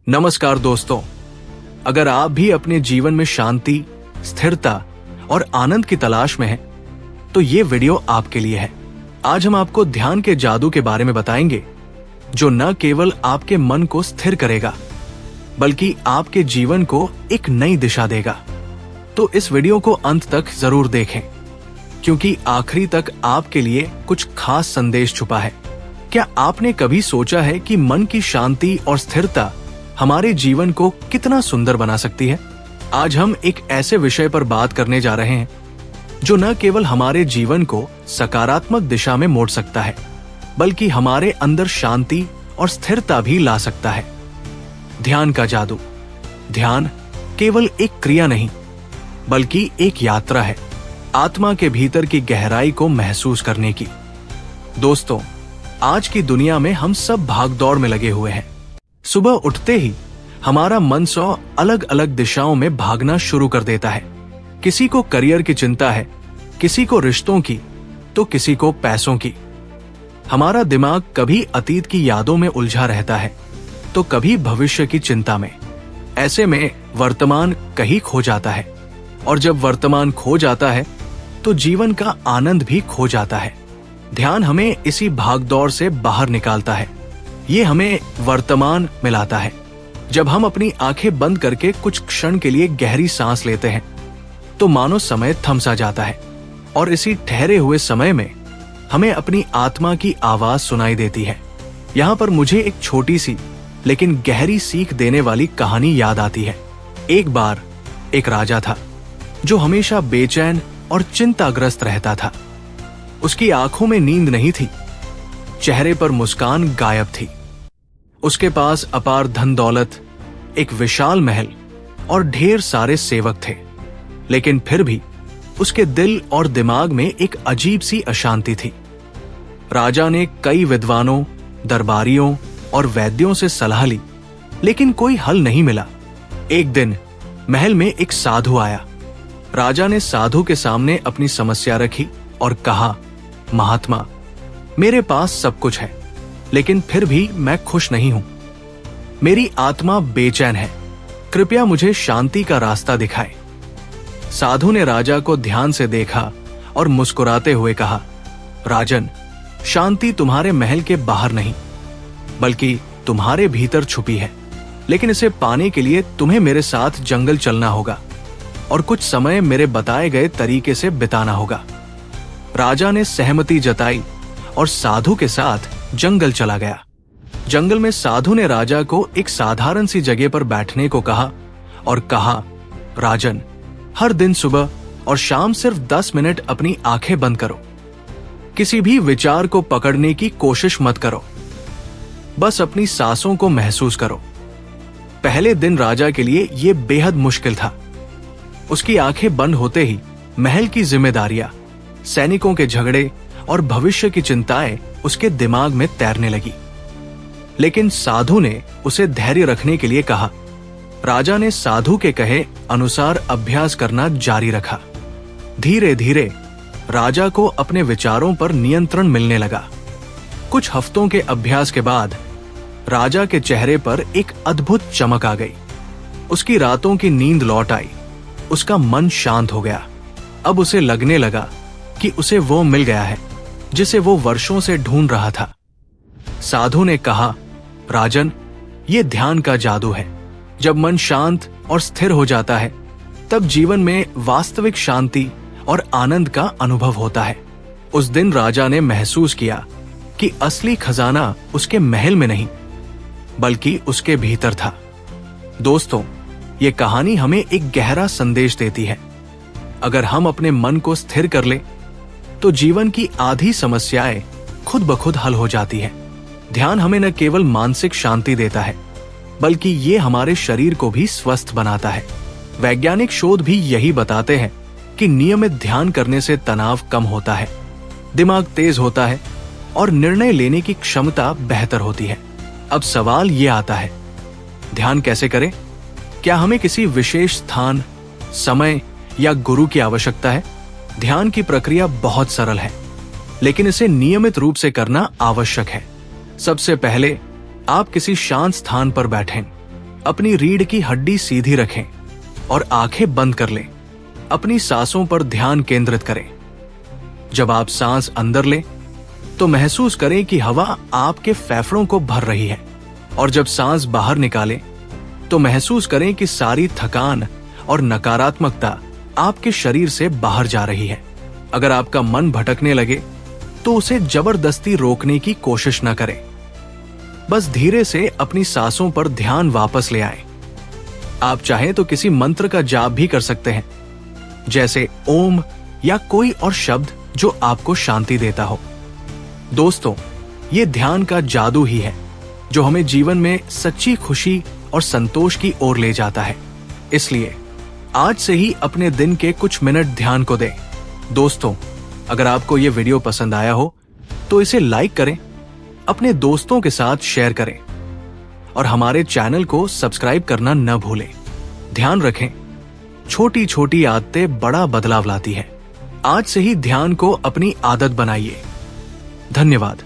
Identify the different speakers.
Speaker 1: नमस्कार दोस्तों, अगर आप भी अपने जीवन में शांति, स्थिरता और आनंद की तलाश में हैं, तो ये वीडियो आपके लिए है। आज हम आपको ध्यान के जादू के बारे में बताएंगे, जो न केवल आपके मन को स्थिर करेगा, बल्कि आपके जीवन को एक नई दिशा देगा। तो इस वीडियो को अंत तक जरूर देखें, क्योंकि आखिरी तक आपके लिए कुछ खास संदेश छुपा है। क्या आपने कभी सोचा है कि मन की शांति और स्थिरता हमारे जीवन को कितना सुंदर बना सकती है? आज हम एक ऐसे विषय पर बात करने जा रहे हैं जो न केवल हमारे जीवन को सकारात्मक दिशा में मोड़ सकता है, बल्कि हमारे अंदर शांति और स्थिरता भी ला सकता है। ध्यान का जादू। ध्यान केवल एक क्रिया नहीं, बल्कि एक यात्रा है, आत्मा के भीतर की गहराई को महसूस करने की। दोस्तों, आज की दुनिया में हम सब भागदौड़ में लगे हुए हैं। सुबह उठते ही हमारा मन 100 अलग अलग दिशाओं में भागना शुरू कर देता है। किसी को करियर की चिंता है, किसी को रिश्तों की, तो किसी को पैसों की। हमारा दिमाग कभी अतीत की यादों में उलझा रहता है, तो कभी भविष्य की चिंता में। ऐसे में वर्तमान कहीं खो जाता है, और जब वर्तमान खो जाता है तो जीवन का आनंद भी खो जाता है। ध्यान हमें इसी भागदौड़ से बाहर निकालता है। ये हमें वर्तमान में लाता है। जब हम अपनी आंखें बंद करके कुछ क्षण के लिए गहरी सांस लेते हैं, तो मानो समय थम सा जाता है, और इसी ठहरे हुए समय में हमें अपनी आत्मा की आवाज सुनाई देती है। यहाँ पर मुझे एक छोटी सी लेकिन गहरी सीख देने वाली कहानी याद आती है। एक बार एक राजा था जो हमेशा बेचैन और चिंताग्रस्त रहता था। उसकी आंखों में नींद नहीं थी, चेहरे पर मुस्कान गायब थी। उसके पास अपार धन दौलत, एक विशाल महल और ढेर सारे सेवक थे, लेकिन फिर भी उसके दिल और दिमाग में एक अजीब सी अशांति थी। राजा ने कई विद्वानों, दरबारियों और वैद्यों से सलाह ली, लेकिन कोई हल नहीं मिला। एक दिन महल में एक साधु आया। राजा ने साधु के सामने अपनी समस्या रखी और कहा, महात्मा, मेरे पास सब कुछ है, लेकिन फिर भी मैं खुश नहीं हूं। मेरी आत्मा बेचैन है, कृपया मुझे शांति का रास्ता दिखाएं। साधु ने राजा को ध्यान से देखा और मुस्कुराते हुए कहा, राजन, शांति तुम्हारे महल के बाहर नहीं, बल्कि तुम्हारे भीतर छुपी है। लेकिन इसे पाने के लिए तुम्हें मेरे साथ जंगल चलना होगा और कुछ समय मेरे बताए गए तरीके से बिताना होगा। राजा ने सहमति जताई और साधु के साथ जंगल चला गया। जंगल में साधु ने राजा को एक साधारण सी जगह पर बैठने को कहा और कहा, राजन, हर दिन सुबह और शाम सिर्फ 10 मिनट अपनी आंखें बंद करो। किसी भी विचार को पकड़ने की कोशिश मत करो, बस अपनी सांसों को महसूस करो। पहले दिन राजा के लिए यह बेहद मुश्किल था। उसकी आंखें बंद होते ही महल की जिम्मेदारियां, सैनिकों के झगड़े और भविष्य की चिंताएं उसके दिमाग में तैरने लगी। लेकिन साधु ने उसे धैर्य रखने के लिए कहा। राजा ने साधु के कहे अनुसार अभ्यास करना जारी रखा। धीरे धीरे राजा को अपने विचारों पर नियंत्रण मिलने लगा। कुछ हफ्तों के अभ्यास के बाद राजा के चेहरे पर एक अद्भुत चमक आ गई। उसकी रातों की नींद लौट आई, उसका मन शांत हो गया। अब उसे लगने लगा कि उसे वो मिल गया है जिसे वो वर्षों से ढूंढ रहा था। साधु ने कहा, राजन, ये ध्यान का जादू है। जब मन शांत और स्थिर हो जाता है, तब जीवन में वास्तविक शांति और आनंद का अनुभव होता है। उस दिन राजा ने महसूस किया कि असली खजाना उसके महल में नहीं, बल्कि उसके भीतर था। दोस्तों, ये कहानी हमें एक गहरा संदेश देती है। अगर हम अपने मन को स्थिर कर लें, तो जीवन की आधी समस्याएं खुद ब खुद हल हो जाती है। ध्यान हमें न केवल मानसिक शांति देता है, बल्कि ये हमारे शरीर को भी स्वस्थ बनाता है। वैज्ञानिक शोध भी यही बताते हैं कि नियमित ध्यान करने से तनाव कम होता है, दिमाग तेज होता है और निर्णय लेने की क्षमता बेहतर होती है। अब सवाल ये आता है, ध्यान कैसे करें? क्या हमें किसी विशेष स्थान, समय या गुरु की आवश्यकता है? ध्यान की प्रक्रिया बहुत सरल है, लेकिन इसे नियमित रूप से करना आवश्यक है। सबसे पहले आप किसी शांत स्थान पर बैठें। अपनी रीढ़ की हड्डी सीधी रखें और आंखें बंद कर लें। अपनी सांसों पर ध्यान केंद्रित करें। जब आप सांस अंदर लें तो महसूस करें कि हवा आपके फेफड़ों को भर रही है, और जब सांस बाहर निकालें तो महसूस करें कि सारी थकान और नकारात्मकता आपके शरीर से बाहर जा रही है। अगर आपका मन भटकने लगे तो उसे जबरदस्ती रोकने की कोशिश न करें। बस धीरे से अपनी सांसों पर ध्यान वापस ले आएं। आप चाहें तो किसी मंत्र का जाप भी कर सकते हैं, जैसे ओम या कोई और शब्द जो आपको शांति देता हो। दोस्तों, ये ध्यान का जादू ही है जो हमें जीवन में सच्ची खुशी और संतोष की ओर ले जाता है। इसलिए आज से ही अपने दिन के कुछ मिनट ध्यान को दें। दोस्तों, अगर आपको ये वीडियो पसंद आया हो तो इसे लाइक करें, अपने दोस्तों के साथ शेयर करें और हमारे चैनल को सब्सक्राइब करना न भूलें। ध्यान रखें, छोटी छोटी आदतें बड़ा बदलाव लाती है। आज से ही ध्यान को अपनी आदत बनाइए। धन्यवाद।